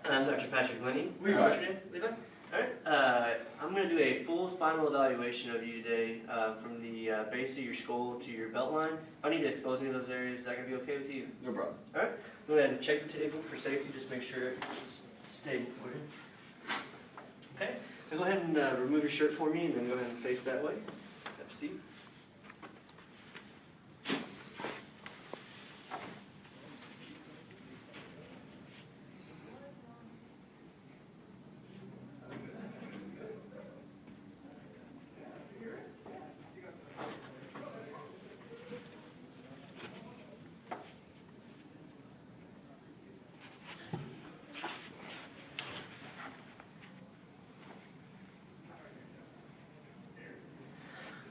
I'm Dr. Patrick Lenny. Levi. What's your name? Levi? Alright. I'm going to do a full spinal evaluation of you today from the base of your skull to your belt line. If I need to expose any of those areas, is that going to be okay with you? No problem. Alright. Go ahead and check the table for safety. Just make sure it's stable for you. Okay. Now go ahead and remove your shirt for me and then go ahead and face that way. Have a seat.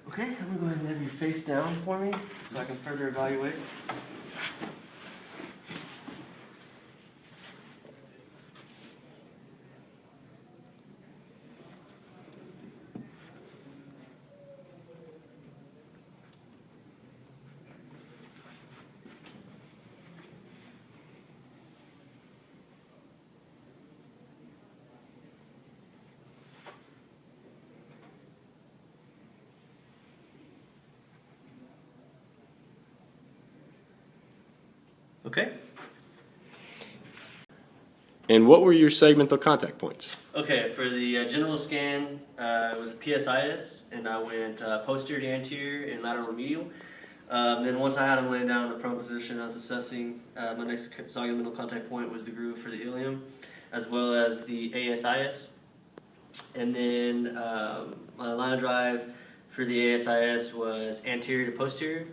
Okay, I'm going to go ahead and have you face down for me so I can further evaluate. Okay. And what were your segmental contact points? Okay, for the general scan, it was PSIS, and I went posterior to anterior and lateral to medial. Then once I had him laying down in the prone position, I was assessing my next segmental contact point was the groove for the ilium, as well as the ASIS. And then my line of drive for the ASIS was anterior to posterior.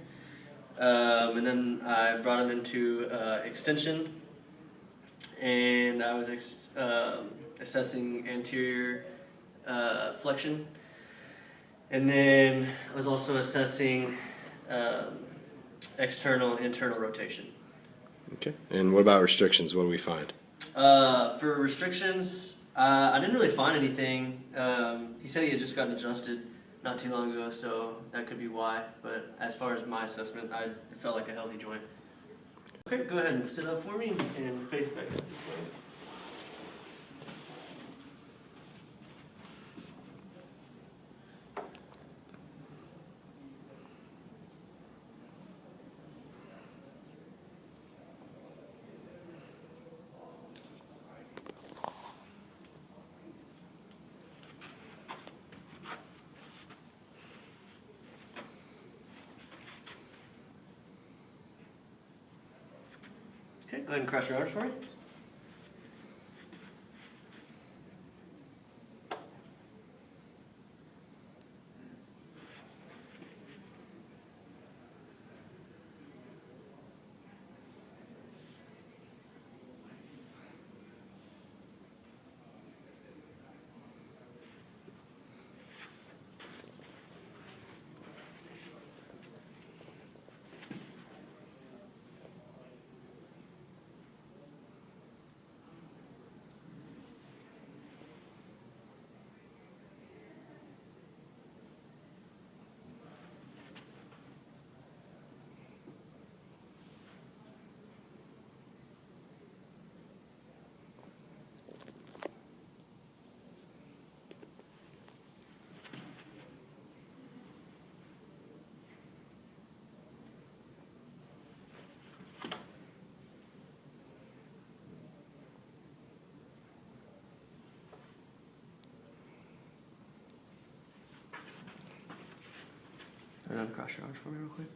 And then I brought him into extension, and I was assessing anterior flexion, and then I was also assessing external and internal rotation. Okay. And what about restrictions? What do we find? For restrictions, I didn't really find anything. He said he had just gotten adjusted not too long ago, so that could be why. But as far as my assessment, it felt like a healthy joint. Okay, go ahead and sit up for me and face back up this way. Okay, go ahead and cross your arms for me. And uncross your arms for me real quick.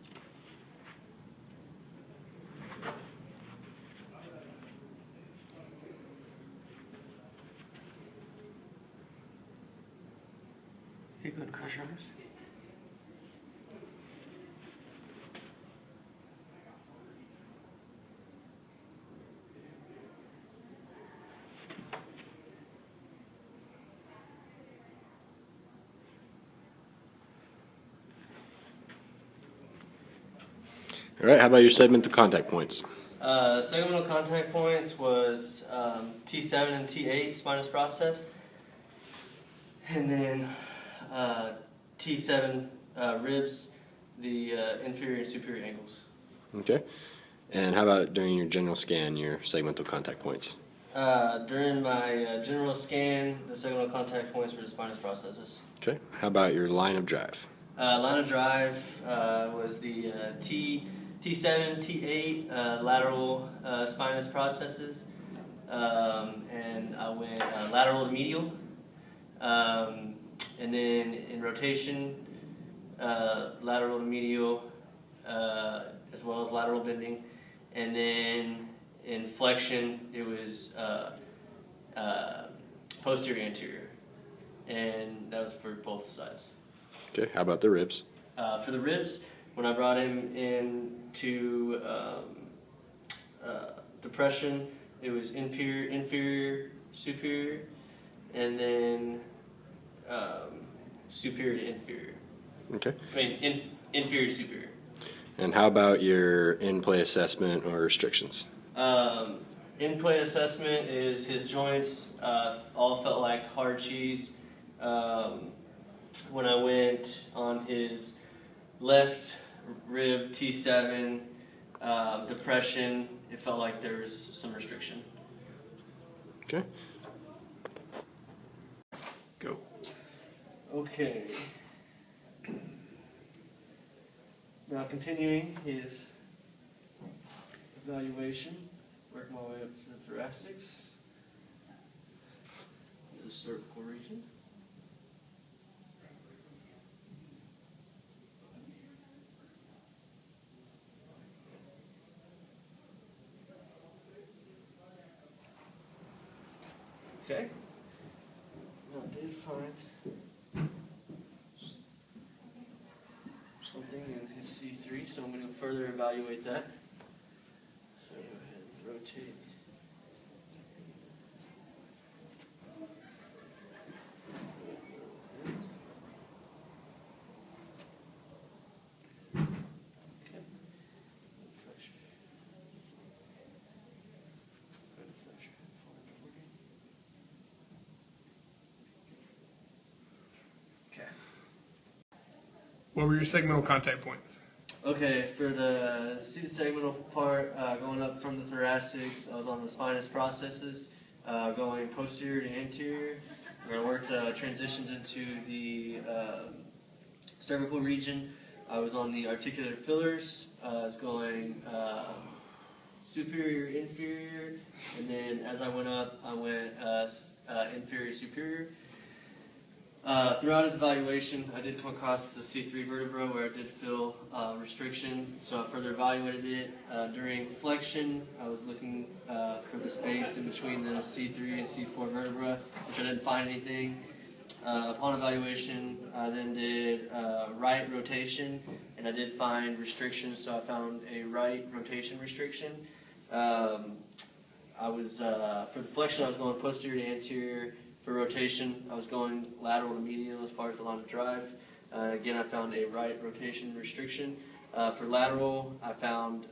Okay, go ahead and cross your arms. All right. How about your segmental contact points? Segmental contact points was T7 and T8 spinous process, and then T7 ribs, the inferior and superior ankles. Okay. And how about during your general scan, your segmental contact points? During my general scan, the segmental contact points were the spinous processes. Okay. How about your line of drive? Line of drive was the T7, T8 lateral spinous processes, and I went lateral to medial, and then in rotation, lateral to medial, as well as lateral bending, and then in flexion it was posterior anterior, and that was for both sides. Okay. How about the ribs? For the ribs, when I brought him in to depression, it was inferior, superior, and then superior to inferior. Okay. I mean, inferior to superior. And how about your in-play assessment or restrictions? In-play assessment is his joints all felt like hard cheese. When I went on his left rib T7 depression, it felt like there was some restriction. Okay. Go. Okay. Now continuing his evaluation, work my way up to the thoracics, the cervical region. Okay. Now I did find something in his C3, so I'm going to further evaluate that. So go ahead and rotate. Okay. Flexure. Go to flexure. Forward organ. Okay. What were your segmental contact points? Okay, for the seated segmental part, going up from the thoracics, I was on the spinous processes, going posterior to anterior. Where I worked transitions into the cervical region. I was on the articular pillars. I was going superior, inferior, and then as I went up, I went inferior, superior. Throughout his evaluation, I did come across the C3 vertebra where I did feel restriction, so I further evaluated it. During flexion, I was looking for the space in between the C3 and C4 vertebra, which I didn't find anything. Upon evaluation, I then did right rotation, and I did find restrictions, so I found a right rotation restriction. I was for the flexion, I was going posterior to anterior. For rotation, I was going lateral to medial as far as the line of drive. Again, I found a right rotation restriction. For lateral, I found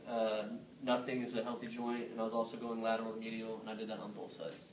nothing is a healthy joint, and I was also going lateral to medial, and I did that on both sides.